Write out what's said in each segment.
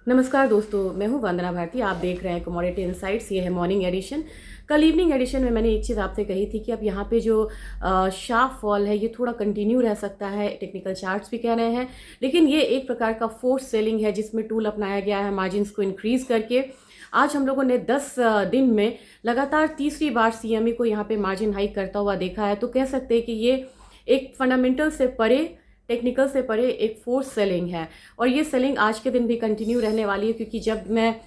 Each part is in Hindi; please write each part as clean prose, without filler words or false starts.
नमस्कार दोस्तों, मैं हूं वंदना भारती। आप देख रहे हैं कमोडिटी इनसाइट्स। ये है मॉर्निंग एडिशन। कल इवनिंग एडिशन में मैंने एक चीज़ आपसे कही थी कि अब यहाँ पे जो शार्प फॉल है ये थोड़ा कंटिन्यू रह सकता है। टेक्निकल चार्ट्स भी कह रहे हैं, लेकिन ये एक प्रकार का फोर्स सेलिंग है जिसमें टूल अपनाया गया है मार्जिन्स को इंक्रीज करके। आज हम लोगों ने 10 दिन में लगातार तीसरी बार सीएमई को यहाँ पे मार्जिन हाइक करता हुआ देखा है। तो कह सकते हैं कि ये एक फंडामेंटल से परे, टेक्निकल से परे एक फोर्स सेलिंग है। और ये सेलिंग आज के दिन भी कंटिन्यू रहने वाली है, क्योंकि जब मैं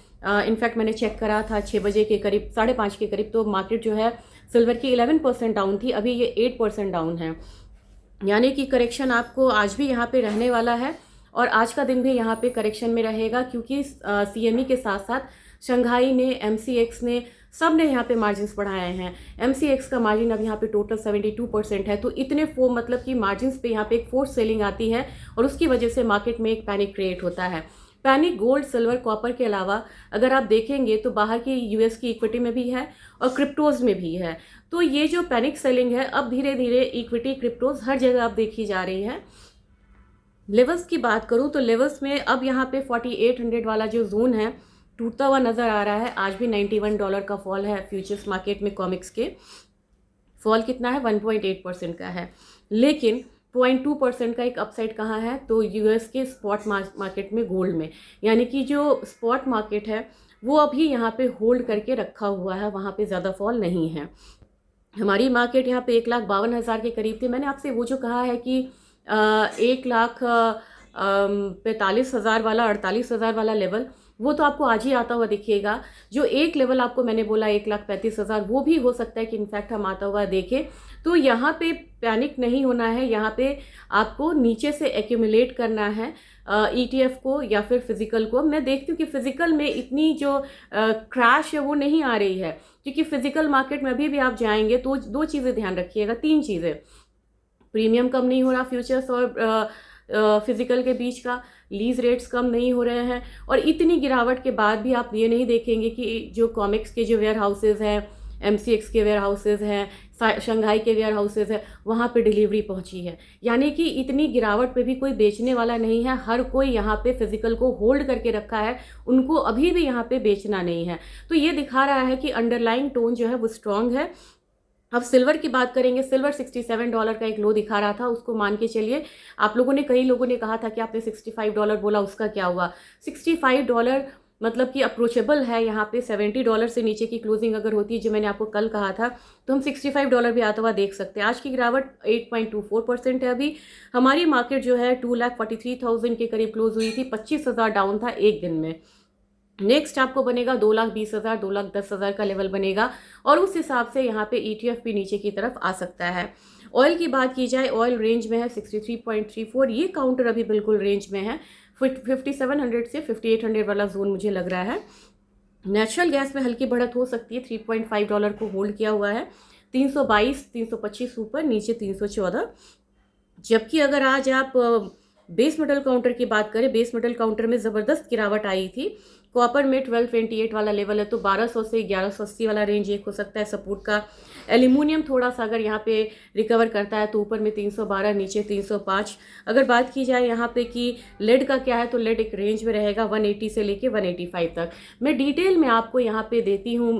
इनफैक्ट मैंने चेक करा था 6 बजे के करीब, 5:30 के करीब, तो मार्केट जो है सिल्वर की 11% डाउन थी। अभी ये 8% डाउन है, यानी कि करेक्शन आपको आज भी यहाँ पे रहने वाला है। और आज का दिन भी यहाँ पे करेक्शन में रहेगा, क्योंकि सीएमई के साथ साथ शंघाई ने, एमसीएक्स ने, सब ने यहाँ पे मार्जिन्स बढ़ाए हैं। एमसीएक्स का मार्जिन अब यहाँ पे टोटल 72% है। तो इतने मतलब कि मार्जिन्स पे यहाँ पे एक फोर्स सेलिंग आती है और उसकी वजह से मार्केट में एक पैनिक क्रिएट होता है। पैनिक गोल्ड, सिल्वर, कॉपर के अलावा अगर आप देखेंगे तो बाहर की यूएस की इक्विटी में भी है और क्रिप्टोज में भी है। तो ये जो पैनिक सेलिंग है अब धीरे धीरे इक्विटी, क्रिप्टोज हर जगह अब देखी जा रही है। लेवल्स की बात करूं तो लेवल्स में अब यहाँ पे 4800 वाला जो जोन है टूटता हुआ नजर आ रहा है। आज भी $91 का फॉल है फ्यूचर्स मार्केट में। कॉमिक्स के फॉल कितना है? 1.8% का है, लेकिन 0.2% का एक अपसाइड कहाँ है? तो यूएस के स्पॉट मार्केट में, गोल्ड में। यानी कि जो स्पॉट मार्केट है वो अभी यहाँ पे होल्ड करके रखा हुआ है, वहाँ पे ज़्यादा फॉल नहीं है। हमारी मार्केट यहाँ पे 1,52,000 के करीब थी। मैंने आपसे वो जो कहा है कि 1,45,000 वाला, 48,000 वाला लेवल, वो तो आपको आज ही आता हुआ दिखिएगा। जो एक लेवल आपको मैंने बोला 1,35,000, वो भी हो सकता है कि इनफैक्ट हम आता हुआ देखें। तो यहाँ पे पैनिक नहीं होना है, यहाँ पे आपको नीचे से एक्यूमुलेट करना है ईटीएफ को या फिर फिजिकल को। मैं देखती हूँ कि फिजिकल में इतनी जो क्रैश है वो नहीं आ रही है, क्योंकि फिजिकल मार्केट में अभी भी आप जाएंगे तो दो चीज़ें ध्यान रखिएगा, तीन चीज़ें। प्रीमियम कम नहीं हो रहा फ्यूचर्स और फिजिकल के बीच का, लीज रेट्स कम नहीं हो रहे हैं। और इतनी गिरावट के बाद भी आप ये नहीं देखेंगे कि जो कॉमिक्स के जो वेयर हाउसेज हैं, एमसीएक्स के वेयर हाउसेज हैं, शंघाई के वेयर हाउसेज है, वहाँ पे डिलीवरी पहुँची है। यानी कि इतनी गिरावट पे भी कोई बेचने वाला नहीं है। हर कोई यहाँ पे फिजिकल को होल्ड करके रखा है, उनको अभी भी यहाँ पे बेचना नहीं है। तो ये दिखा रहा है कि अंडरलाइंग टोन जो है वो स्ट्रांग है। अब सिल्वर की बात करेंगे। सिल्वर $67 का एक लो दिखा रहा था, उसको मान के चलिए। आप लोगों ने, कई लोगों ने कहा था कि आपने $65 बोला, उसका क्या हुआ? $65 मतलब कि अप्रोचेबल है। यहाँ पे $70 से नीचे की क्लोजिंग अगर होती है, जो मैंने आपको कल कहा था, तो हम $65 भी आता हुआ देख सकते हैं। आज की गिरावट 8.24% है। अभी हमारी मार्केट जो है 2,43,000 के करीब क्लोज हुई थी। 25,000 डाउन था एक दिन में। नेक्स्ट आपको बनेगा 2,20,000, 2,10,000 का लेवल बनेगा, और उस हिसाब से यहाँ पे ईटीएफ भी नीचे की तरफ आ सकता है। ऑयल की बात की जाए, ऑयल रेंज में है 63.34। ये काउंटर अभी बिल्कुल रेंज में है। 5700 से 5800 वाला जोन मुझे लग रहा है। नेचुरल गैस में हल्की बढ़त हो सकती है। $3.5 को होल्ड किया हुआ है। 322, 325 ऊपर, नीचे 314। जबकि अगर आज आप बेस मेटल काउंटर की बात करें, बेस मेटल काउंटर में ज़बरदस्त गिरावट आई थी। कॉपर में 1228 वाला लेवल है, तो 1200 से 1180 वाला रेंज एक हो सकता है सपोर्ट का। एल्यूमिनियम थोड़ा सा अगर यहाँ पे रिकवर करता है तो ऊपर में 312, नीचे 305। अगर बात की जाए यहाँ पे कि लेड का क्या है, तो लेड एक रेंज में रहेगा 180 से लेके 185 तक। मैं डिटेल में आपको यहाँ पे देती हूँ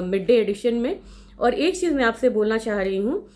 मिड डे एडिशन में। और एक चीज़ मैं आपसे बोलना चाह रही हूँ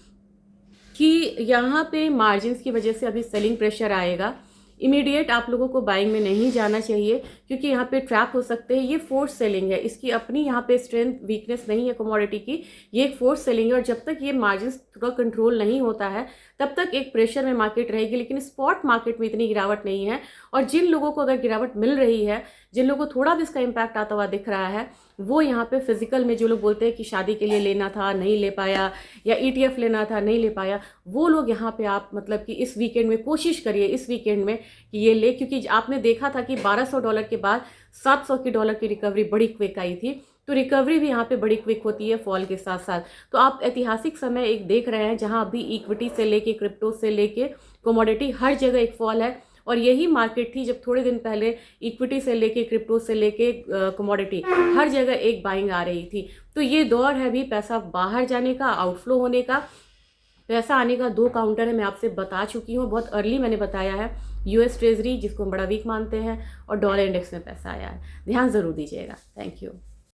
कि यहाँ पे मार्जिन्स की वजह से अभी सेलिंग प्रेशर आएगा। इमीडिएट आप लोगों को बाइंग में नहीं जाना चाहिए, क्योंकि यहाँ पे ट्रैप हो सकते हैं। ये फोर्स सेलिंग है, इसकी अपनी यहाँ पे स्ट्रेंथ वीकनेस नहीं है कमोडिटी की। ये एक फोर्स सेलिंग है, और जब तक ये मार्जिन्स थोड़ा कंट्रोल नहीं होता है तब तक एक प्रेशर में मार्केट रहेगी। लेकिन स्पॉट मार्केट में इतनी गिरावट नहीं है। और जिन लोगों को अगर गिरावट मिल रही है, जिन लोगों को थोड़ा भी इसका इम्पैक्ट आता हुआ दिख रहा है, वो यहाँ पे फिजिकल में, जो लोग बोलते हैं कि शादी के लिए लेना था नहीं ले पाया, या ईटीएफ लेना था नहीं ले पाया, वो लोग यहाँ पे आप मतलब कि इस वीकेंड में कोशिश करिए, इस वीकेंड में कि ये ले। क्योंकि आपने देखा था कि $1,200 के बाद $700 की रिकवरी बड़ी क्विक आई थी। तो रिकवरी भी यहाँ पे बड़ी क्विक होती है फॉल के साथ साथ। तो आप ऐतिहासिक समय एक देख रहे हैं जहाँ अभी इक्विटी से लेके, क्रिप्टो से लेके, कमोडिटी, हर जगह एक फॉल है। और यही मार्केट थी जब थोड़े दिन पहले इक्विटी से लेके, क्रिप्टो से लेके, कमोडिटी, हर जगह एक बाइंग आ रही थी। तो ये दौर है भी पैसा बाहर जाने का, आउटफ्लो होने का। पैसा आने का दो काउंटर है, मैं आपसे बता चुकी हूँ, बहुत अर्ली मैंने बताया है। यूएस ट्रेजरी जिसको हम बड़ा वीक मानते हैं, और डॉलर इंडेक्स में पैसा आया है। ध्यान ज़रूर दीजिएगा। Thank you.